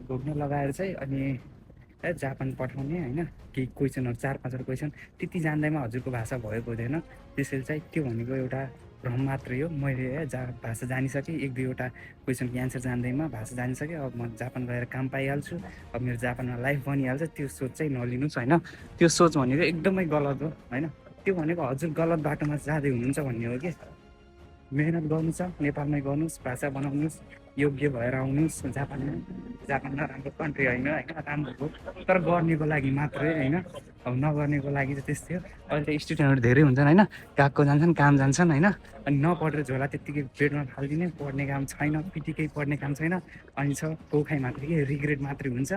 घोक्न लगाएर चाहिँ अनि जापान पठाउने होइन केही क्वेसनहरू 4-5 क्वेसन त्यति जान्दैमा हजुरको भाषा भएको हुँदैन। त्यसैले चाहिँ त्यो भनेको एउटा भ्रम मात्रै हो। मैले भाषा जानिसकेँ, 1-2वटा क्वेसनको एन्सर जान्दैमा भाषा जानिसकेँ, अब म जापान गएर काम पाइहाल्छु, अब मेरो जापानमा लाइफ बनिहाल्छ, त्यो सोच चाहिँ नलिनुहोस् होइन। त्यो सोच भनेको एकदमै गलत हो होइन। त्यो भनेको हजुर गलत बाटोमा जाँदै हुनुहुन्छ भन्ने हो कि। मेहनत गर्नु छ, नेपालमै गर्नुहोस्, भाषा बनाउनुहोस्, योग्य भएर आउनुहोस् जापानमा। जापान नराम्रो कन्ट्री होइन राम्रो हो, तर गर्नेको लागि मात्रै होइन। अब नगर्नेको लागि चाहिँ त्यस्तै हो। अहिले त स्टुडेन्टहरू धेरै हुन्छन् होइन, गएको जान्छन्, काम जान्छन् होइन, अनि नपढेर झोला त्यत्तिकै बेडमा फालिदिने, पढ्ने काम छैन, पिटिकै पढ्ने काम छैन, अनि कोखाइ मात्रै के रिग्रेट मात्रै हुन्छ।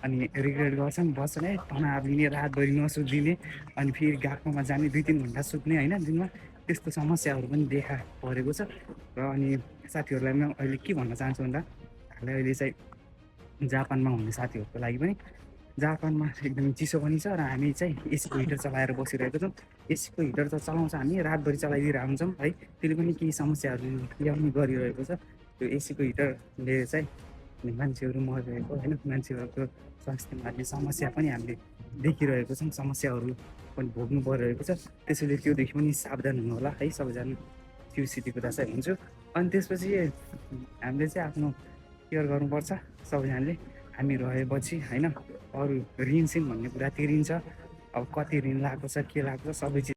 अनि रिग्रेट गर्छन्, बस्छन्, तनाव लिने, रातभरि नसुत्दिने, अनि फेरि गएकोमा जाने 2-3 घन्टा सुत्ने होइन दिनमा। त्यस्तो समस्याहरू पनि देखा परेको छ। र अनि साथीहरूलाई म अहिले के भन्न चाहन्छु भन्दा, हामीलाई अहिले चाहिँ जापानमा हुने साथीहरूको लागि पनि जापानमा एकदमै चिसो पनि छ र हामी चाहिँ एसीको हिटर चलाएर बसिरहेको छौँ। एसीको हिटर त चलाउँछ, हामी रातभरि चलाइदिएर हुन्छौँ है, त्यसले पनि केही समस्याहरू ल्याउने गरिरहेको छ। त्यो एसीको हिटरले चाहिँ मान्छेहरू मरिरहेको होइन, मान्छेहरूको स्वास्थ्यमा अहिले समस्या पनि हामीले देखिरहेको छौँ, समस्याहरू पनि भोग्नु परिरहेको छ। त्यसैले त्योदेखि पनि सावधान हुनु होला है सबैजना। त्यो स्थिति कुरा चाहिँ हुन्छु। अनि त्यसपछि हामीले चाहिँ आफ्नो केयर गर्नुपर्छ सबैजनाले। हामी रहेपछि होइन, अरू ऋण सिन भन्ने कुरा तिरिन्छ। अब कति ऋण लागेको छ, के लागेको छ, सबै चिज